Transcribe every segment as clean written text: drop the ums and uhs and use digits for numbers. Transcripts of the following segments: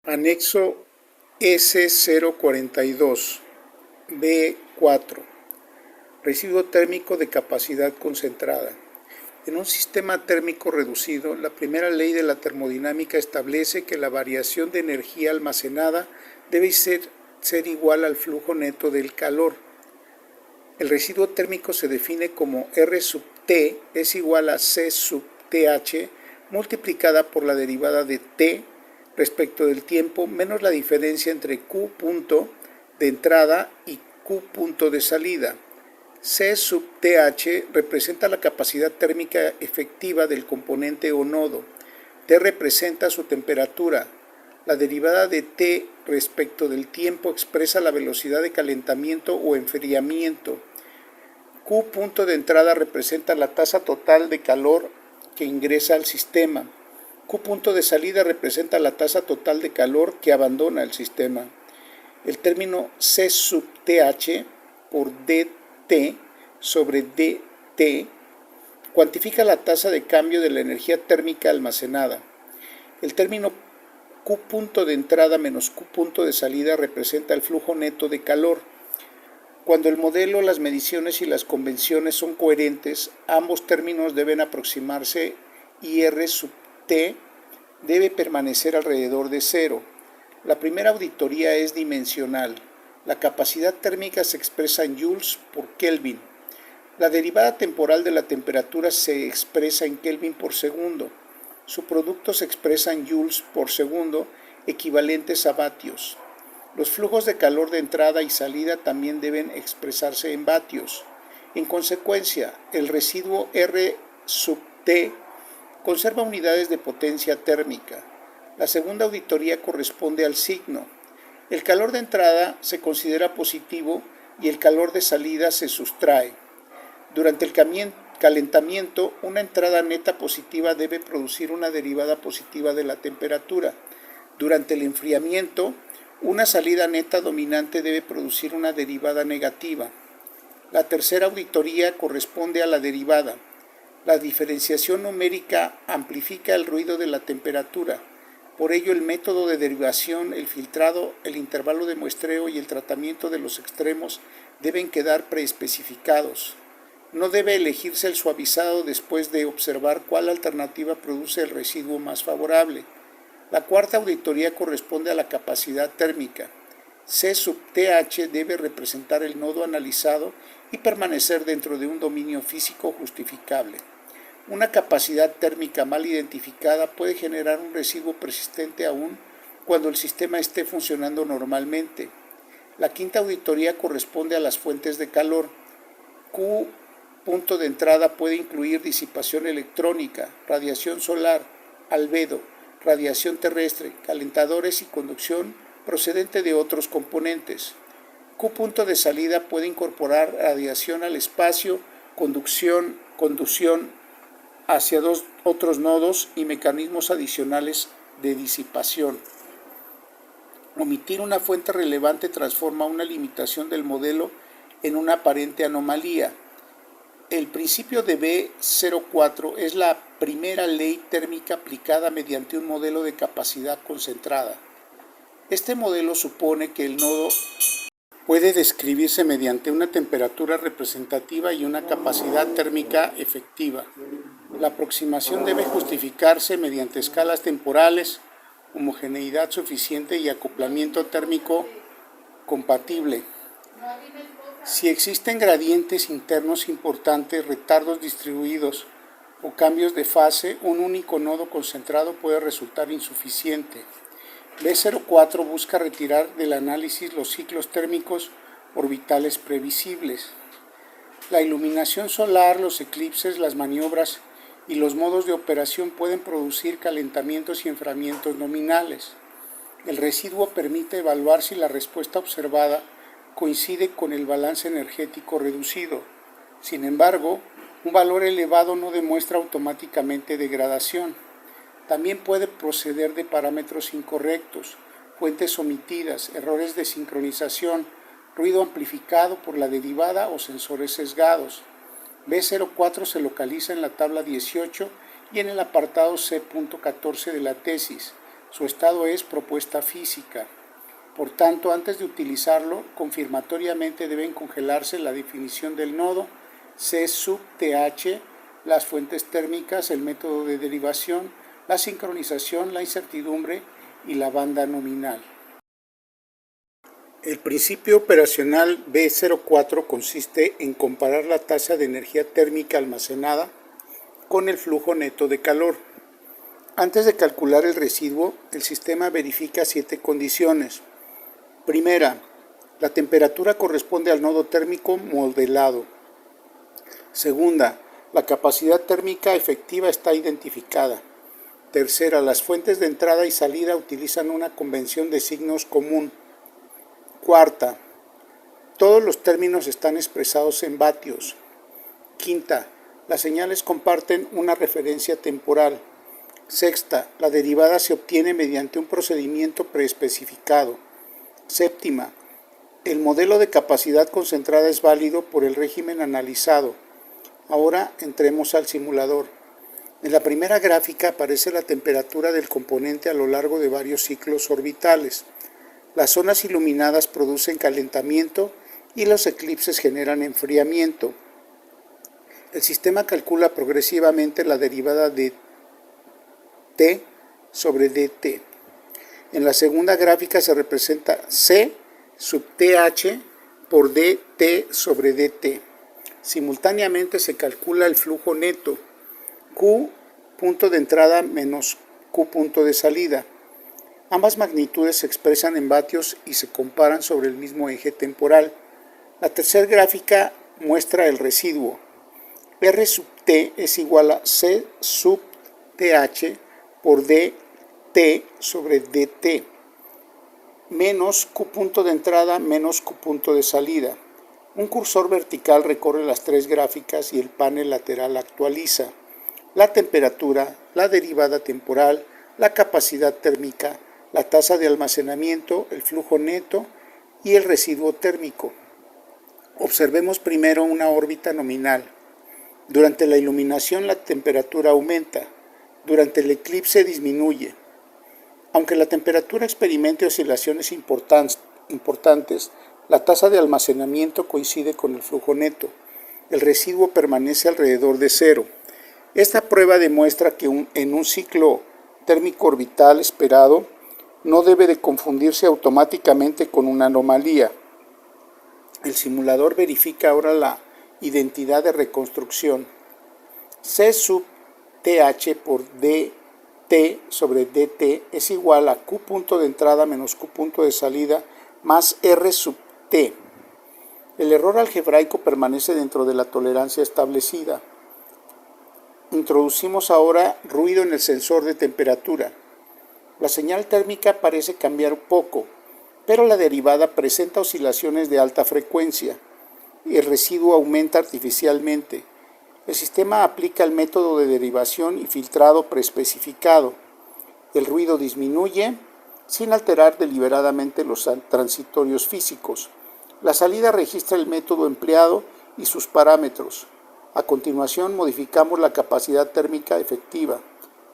Anexo S042 B4. Residuo térmico de capacidad concentrada. En un sistema térmico reducido, la primera ley de la termodinámica establece que la variación de energía almacenada debe ser igual al flujo neto del calor. El residuo térmico se define como R sub T es igual a C sub TH multiplicada por la derivada de T respecto del tiempo menos la diferencia entre Q punto de entrada y Q punto de salida. C sub TH representa la capacidad térmica efectiva del componente o nodo. T representa su temperatura. La derivada de T respecto del tiempo expresa la velocidad de calentamiento o enfriamiento. Q punto de entrada representa la tasa total de calor que ingresa al sistema. Q punto de salida representa la tasa total de calor que abandona el sistema. El término C sub TH por DT sobre DT cuantifica la tasa de cambio de la energía térmica almacenada. El término Q punto de entrada menos Q punto de salida representa el flujo neto de calor. Cuando el modelo, las mediciones y las convenciones son coherentes, ambos términos deben aproximarse y R sub T debe permanecer alrededor de cero. La primera auditoría es dimensional. La capacidad térmica se expresa en joules por Kelvin. La derivada temporal de la temperatura se expresa en Kelvin por segundo. Su producto se expresa en joules por segundo, equivalentes a vatios. Los flujos de calor de entrada y salida también deben expresarse en vatios. En consecuencia, el residuo R sub T conserva unidades de potencia térmica. La segunda auditoría corresponde al signo. El calor de entrada se considera positivo y el calor de salida se sustrae. Durante el calentamiento, una entrada neta positiva debe producir una derivada positiva de la temperatura. Durante el enfriamiento, una salida neta dominante debe producir una derivada negativa. La tercera auditoría corresponde a la derivada. La diferenciación numérica amplifica el ruido de la temperatura. Por ello, el método de derivación, el filtrado, el intervalo de muestreo y el tratamiento de los extremos deben quedar preespecificados. No debe elegirse el suavizado después de observar cuál alternativa produce el residuo más favorable. La cuarta auditoría corresponde a la capacidad térmica. C sub TH debe representar el nodo analizado y permanecer dentro de un dominio físico justificable. Una capacidad térmica mal identificada puede generar un residuo persistente aún cuando el sistema esté funcionando normalmente. La quinta auditoría corresponde a las fuentes de calor. Q punto de entrada puede incluir disipación electrónica, radiación solar, albedo, radiación terrestre, calentadores y conducción procedente de otros componentes. Q punto de salida puede incorporar radiación al espacio, conducción hacia otros nodos y mecanismos adicionales de disipación. Omitir una fuente relevante transforma una limitación del modelo en una aparente anomalía. El principio de B04 es la primera ley térmica aplicada mediante un modelo de capacidad concentrada. Este modelo supone que el nodo puede describirse mediante una temperatura representativa y una capacidad térmica efectiva. La aproximación debe justificarse mediante escalas temporales, homogeneidad suficiente y acoplamiento térmico compatible. Si existen gradientes internos importantes, retardos distribuidos o cambios de fase, un único nodo concentrado puede resultar insuficiente. B04 busca retirar del análisis los ciclos térmicos orbitales previsibles. La iluminación solar, los eclipses, las maniobras y los modos de operación pueden producir calentamientos y enfriamientos nominales. El residuo permite evaluar si la respuesta observada coincide con el balance energético reducido. Sin embargo, un valor elevado no demuestra automáticamente degradación. También puede proceder de parámetros incorrectos, fuentes omitidas, errores de sincronización, ruido amplificado por la derivada o sensores sesgados. B04 se localiza en la tabla 18 y en el apartado C.14 de la tesis. Su estado es propuesta física. Por tanto, antes de utilizarlo, confirmatoriamente deben congelarse la definición del nodo, C sub TH, las fuentes térmicas, el método de derivación, la sincronización, la incertidumbre y la banda nominal. El principio operacional B04 consiste en comparar la tasa de energía térmica almacenada con el flujo neto de calor. Antes de calcular el residuo, el sistema verifica 7 condiciones. Primera, la temperatura corresponde al nodo térmico modelado. Segunda, la capacidad térmica efectiva está identificada. Tercera, las fuentes de entrada y salida utilizan una convención de signos común. Cuarta, todos los términos están expresados en vatios. Quinta, las señales comparten una referencia temporal. Sexta, la derivada se obtiene mediante un procedimiento preespecificado. Séptima, el modelo de capacidad concentrada es válido por el régimen analizado. Ahora entremos al simulador. En la primera gráfica aparece la temperatura del componente a lo largo de varios ciclos orbitales. Las zonas iluminadas producen calentamiento y los eclipses generan enfriamiento. El sistema calcula progresivamente la derivada de T sobre dt. En la segunda gráfica se representa C sub TH por dt sobre dt. Simultáneamente se calcula el flujo neto, Q punto de entrada menos Q punto de salida. Ambas magnitudes se expresan en vatios y se comparan sobre el mismo eje temporal. La tercera gráfica muestra el residuo. R sub T es igual a C sub TH por dt sobre dt, menos Q punto de entrada menos Q punto de salida. Un cursor vertical recorre las tres gráficas y el panel lateral actualiza la temperatura, la derivada temporal, la capacidad térmica, la tasa de almacenamiento, el flujo neto y el residuo térmico. Observemos primero una órbita nominal. Durante la iluminación la temperatura aumenta, durante el eclipse disminuye. Aunque la temperatura experimente oscilaciones importantes, la tasa de almacenamiento coincide con el flujo neto. El residuo permanece alrededor de cero. Esta prueba demuestra que en un ciclo térmico orbital esperado no debe de confundirse automáticamente con una anomalía. El simulador verifica ahora la identidad de reconstrucción. C sub TH por dt sobre dt es igual a Q punto de entrada menos Q punto de salida más R sub T. El error algebraico permanece dentro de la tolerancia establecida. Introducimos ahora ruido en el sensor de temperatura. La señal térmica parece cambiar poco, pero la derivada presenta oscilaciones de alta frecuencia y el residuo aumenta artificialmente. El sistema aplica el método de derivación y filtrado preespecificado. El ruido disminuye sin alterar deliberadamente los transitorios físicos. La salida registra el método empleado y sus parámetros. A continuación modificamos la capacidad térmica efectiva.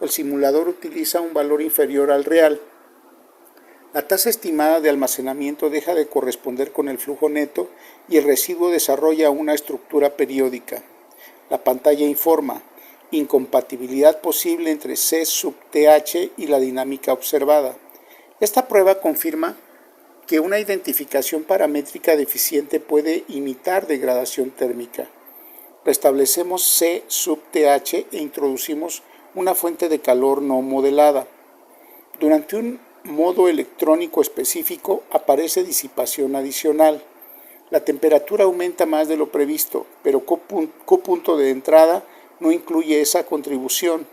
El simulador utiliza un valor inferior al real. La tasa estimada de almacenamiento deja de corresponder con el flujo neto y el residuo desarrolla una estructura periódica. La pantalla informa: incompatibilidad posible entre C sub TH y la dinámica observada. Esta prueba confirma que una identificación paramétrica deficiente puede imitar degradación térmica. Restablecemos C sub TH e introducimos una fuente de calor no modelada. Durante un modo electrónico específico aparece disipación adicional. La temperatura aumenta más de lo previsto, pero Q punto de entrada no incluye esa contribución.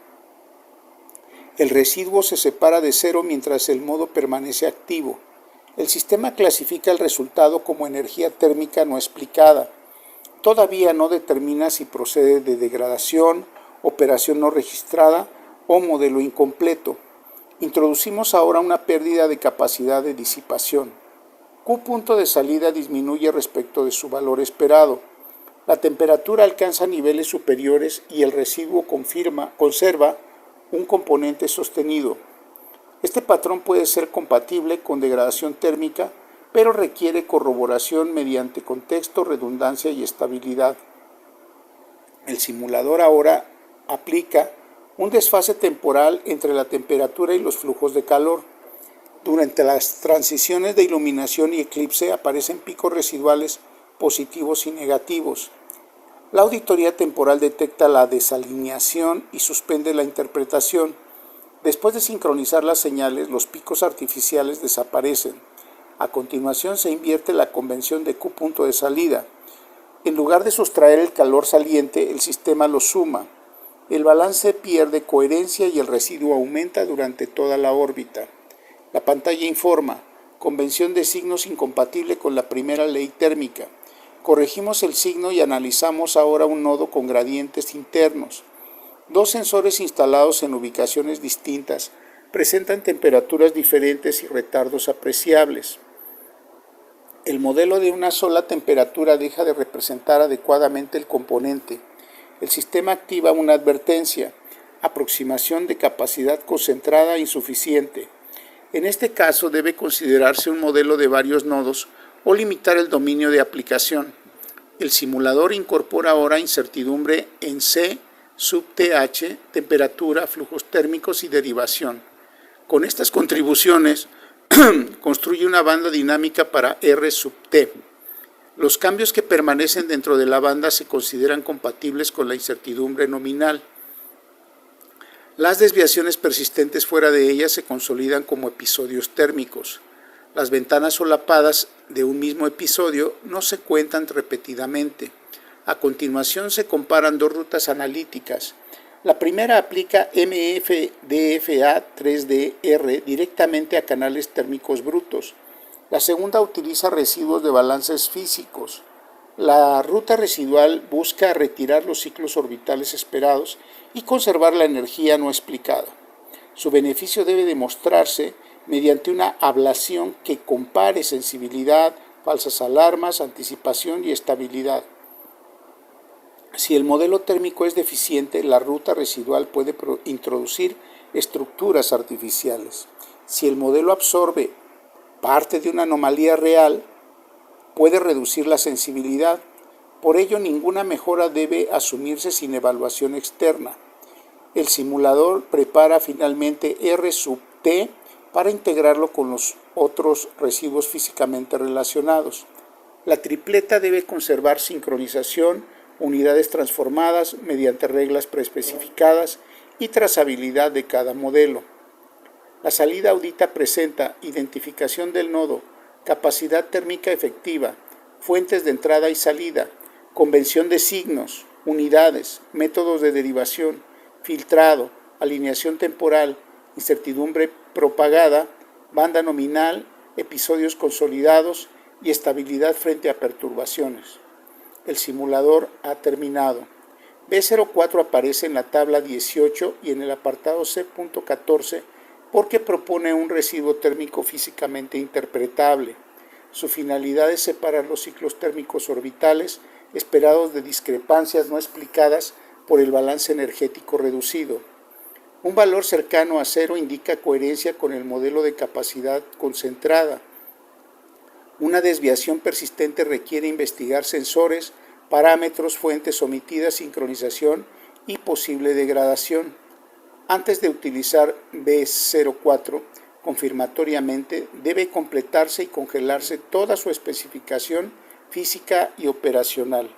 El residuo se separa de cero mientras el modo permanece activo. El sistema clasifica el resultado como energía térmica no explicada. Todavía no determina si procede de degradación, operación no registrada o modelo incompleto. Introducimos ahora una pérdida de capacidad de disipación. Q punto de salida disminuye respecto de su valor esperado. La temperatura alcanza niveles superiores y el residuo conserva un componente sostenido. Este patrón puede ser compatible con degradación térmica, pero requiere corroboración mediante contexto, redundancia y estabilidad. El simulador ahora aplica un desfase temporal entre la temperatura y los flujos de calor. Durante las transiciones de iluminación y eclipse aparecen picos residuales positivos y negativos. La auditoría temporal detecta la desalineación y suspende la interpretación. Después de sincronizar las señales, los picos artificiales desaparecen. A continuación se invierte la convención de Q punto de salida. En lugar de sustraer el calor saliente, el sistema lo suma. El balance pierde coherencia y el residuo aumenta durante toda la órbita. La pantalla informa: convención de signos incompatible con la primera ley térmica. Corregimos el signo y analizamos ahora un nodo con gradientes internos. Dos sensores instalados en ubicaciones distintas presentan temperaturas diferentes y retardos apreciables. El modelo de una sola temperatura deja de representar adecuadamente el componente. El sistema activa una advertencia: aproximación de capacidad concentrada insuficiente. En este caso debe considerarse un modelo de varios nodos o limitar el dominio de aplicación. El simulador incorpora ahora incertidumbre en C sub TH, temperatura, flujos térmicos y derivación. Con estas contribuciones construye una banda dinámica para R sub T. Los cambios que permanecen dentro de la banda se consideran compatibles con la incertidumbre nominal. Las desviaciones persistentes fuera de ella se consolidan como episodios térmicos. Las ventanas solapadas de un mismo episodio no se cuentan repetidamente. A continuación se comparan dos rutas analíticas. La primera aplica MFDFA3DR directamente a canales térmicos brutos. La segunda utiliza residuos de balances físicos. La ruta residual busca retirar los ciclos orbitales esperados y conservar la energía no explicada. Su beneficio debe demostrarse mediante una ablación que compare sensibilidad, falsas alarmas, anticipación y estabilidad. Si el modelo térmico es deficiente, la ruta residual puede introducir estructuras artificiales. Si el modelo absorbe parte de una anomalía real, puede reducir la sensibilidad. Por ello, ninguna mejora debe asumirse sin evaluación externa. El simulador prepara finalmente R sub T para integrarlo con los otros residuos físicamente relacionados. La tripleta debe conservar sincronización, unidades transformadas mediante reglas preespecificadas y trazabilidad de cada modelo. La salida audita presenta identificación del nodo, capacidad térmica efectiva, fuentes de entrada y salida, convención de signos, unidades, métodos de derivación, filtrado, alineación temporal, incertidumbre propagada, banda nominal, episodios consolidados y estabilidad frente a perturbaciones. El simulador ha terminado. B04 aparece en la tabla 18 y en el apartado C.14 porque propone un residuo térmico físicamente interpretable. Su finalidad es separar los ciclos térmicos orbitales esperados de discrepancias no explicadas por el balance energético reducido. Un valor cercano a cero indica coherencia con el modelo de capacidad concentrada. Una desviación persistente requiere investigar sensores, parámetros, fuentes omitidas, sincronización y posible degradación. Antes de utilizar B04 confirmatoriamente, debe completarse y congelarse toda su especificación física y operacional.